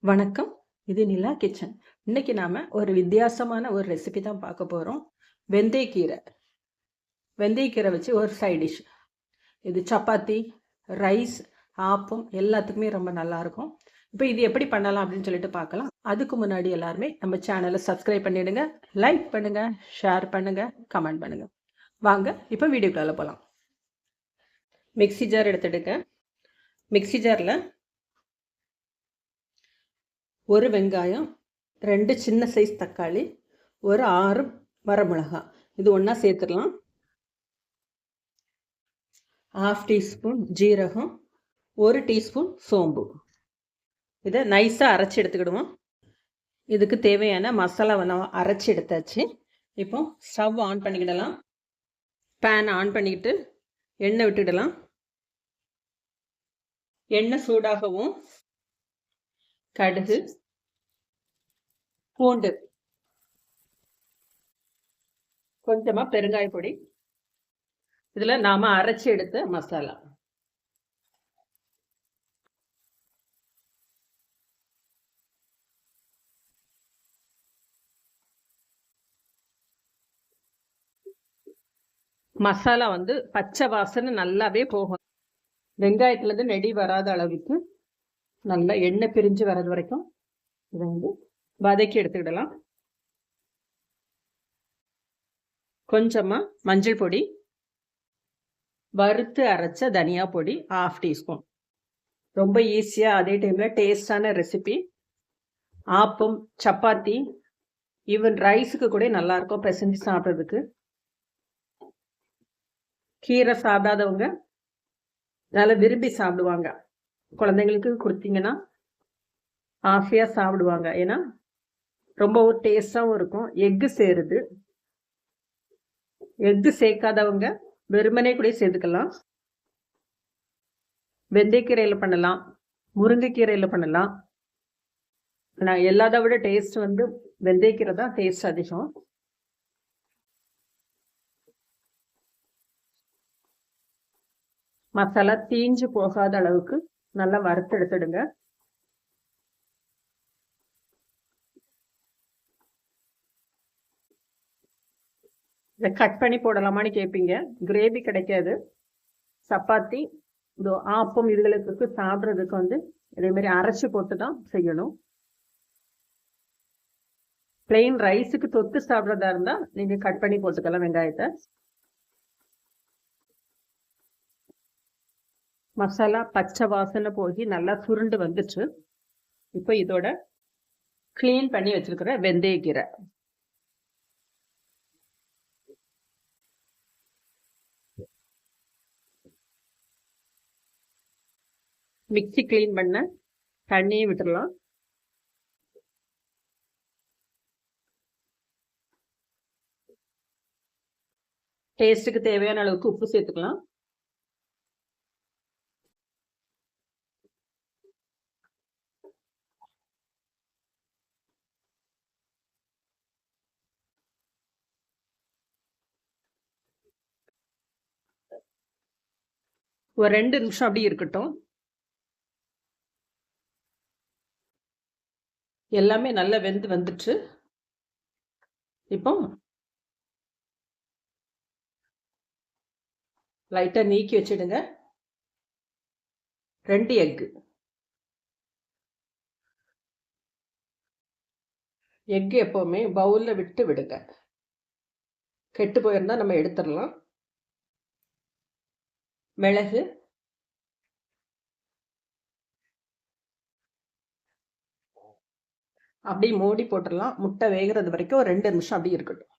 வணக்கம். இது நிலா கிச்சன். இன்னைக்கு நாம ஒரு வித்தியாசமான ஒரு ரெசிபி தான் பார்க்க போறோம். வெந்தயக்கீரை. வெந்தயக்கீரை வச்சு ஒரு சைட் டிஷ். இது சப்பாத்தி, ரைஸ், ஆப்பம் எல்லாத்துக்குமே ரொம்ப நல்லா இருக்கும். இப்போ இது எப்படி பண்ணலாம் அப்படின்னு சொல்லிட்டு பார்க்கலாம். அதுக்கு முன்னாடி எல்லாருமே நம்ம சேனலை சப்ஸ்கிரைப் பண்ணிடுங்க, லைக் பண்ணுங்க, ஷேர் பண்ணுங்க, கமெண்ட் பண்ணுங்க. வாங்க இப்போ வீடியோக்குள்ள போகலாம். Mixie jar எடுத்துடுங்க. மிக்ஸி ஜாரில் ஒரு வெங்காயம், 2 சின்ன சைஸ் தக்காளி, ஒரு 6 வரமிளகாய் இது ஒன்றா சேர்த்துடலாம். 1/2 டீஸ்பூன் ஜீரகம், 1 டீஸ்பூன் சோம்பு. இதை நைஸாக அரைச்சி எடுத்துக்கிடுவோம். இதுக்கு தேவையான மசாலாவை நான் அரைச்சி எடுத்தாச்சு. இப்போ ஸ்டவ் ஆன் பண்ணிக்கிடலாம். பேன் ஆன் பண்ணிக்கிட்டு எண்ணெய் விட்டுக்கிடலாம். எண்ணெய் சூடாகவும் கடுகு, பூண்டு, கொஞ்சமாக பெருங்காய பொடி, இதில் நாம் அரைச்சி எடுத்த மசாலா, மசாலா வந்து பச்சை வாசனை நல்லாவே போகும். வெங்காயத்துலேருந்து நெடி வராத அளவுக்கு நல்லா எண்ணெய் பிரிஞ்சு வர்றது வரைக்கும் இதை வந்து வதக்கி எடுத்துக்கிடலாம். கொஞ்சமாக மஞ்சள் பொடி, வறுத்து அரைச்ச தனியா பொடி 1/2 டீஸ்பூன். ரொம்ப ஈஸியாக அதே டைமில் டேஸ்டான ரெசிபி. ஆப்பம், சப்பாத்தி, ஈவன் ரைஸுக்கு கூட நல்லாயிருக்கும் பிசைஞ்சு சாப்பிட்றதுக்கு. கீரை சாப்பிடாதவங்க நல்லா விரும்பி சாப்பிடுவாங்க. குழந்தைங்களுக்கு கொடுத்தீங்கன்னா ஆசையாக சாப்பிடுவாங்க. ஏன்னா ரொம்ப ஒரு டேஸ்டாகவும் இருக்கும். எக்கு சேருது. எக்கு சேர்க்காதவங்க வெறுமனே கூட சேர்த்துக்கலாம். வெந்தயக்கீரையில் பண்ணலாம், முருங்கைக்கீரையில் பண்ணலாம். ஆனால் எல்லாத்தை விட டேஸ்ட் வந்து வெந்தயக்கீரை தான் டேஸ்ட் அதிகம். மசாலா தீஞ்சு போகாத அளவுக்கு நல்லா வறுத்து எடுத்துடுங்க. இதை கட் பண்ணி போடலாமான்னு கேட்பீங்க. கிரேவி கிடைக்காது. சப்பாத்தி, இந்த ஆப்பம் இதுகளுக்கு சாப்பிட்றதுக்கு வந்து இதே மாதிரி அரைச்சி போட்டு தான் செய்யணும். பிளெயின் ரைஸுக்கு தொட்டு சாப்பிட்றதா இருந்தால் நீங்கள் கட் பண்ணி போட்டுக்கலாம் வெங்காயத்தை. மசாலா பச்சை வாசனை போய் நல்லா சுருண்டு வந்துச்சு. இப்போ இதோட கிளீன் பண்ணி வச்சிருக்கிற வெந்தயக்கீரை, மிக்ஸி கிளீன் பண்ண தண்ணியை விட்டுடலாம். டேஸ்ட்டுக்கு தேவையான அளவுக்கு உப்பு சேர்த்துக்கலாம். ஒரு 2 நிமிஷம் அப்படி இருக்கட்டும். எல்லாமே நல்லா வெந்து வந்துட்டு இப்போ லைட்டாக நீக்கி வச்சிடுங்க. 2 எக்கு எப்போவுமே பவுலில் விட்டு விடுங்க. கெட்டு போயிருந்தா நம்ம எடுத்துடலாம். மிளகு, அப்படி மூடி போட்டுடலாம். முட்டை வேகிறது வரைக்கும் ஒரு 2 நிமிஷம் அப்படி இருக்கட்டும்.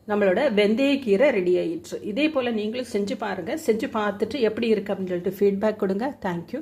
நம்மளோட வெந்தயக்கீரை ரெடி ஆயிடுச்சு. இதே போல் நீங்களும் செஞ்சு பாருங்கள். செஞ்சு பார்த்துட்டு எப்படி இருக்கு அப்படின்னு சொல்லிட்டு ஃபீட்பேக் கொடுங்க. தேங்க்யூ.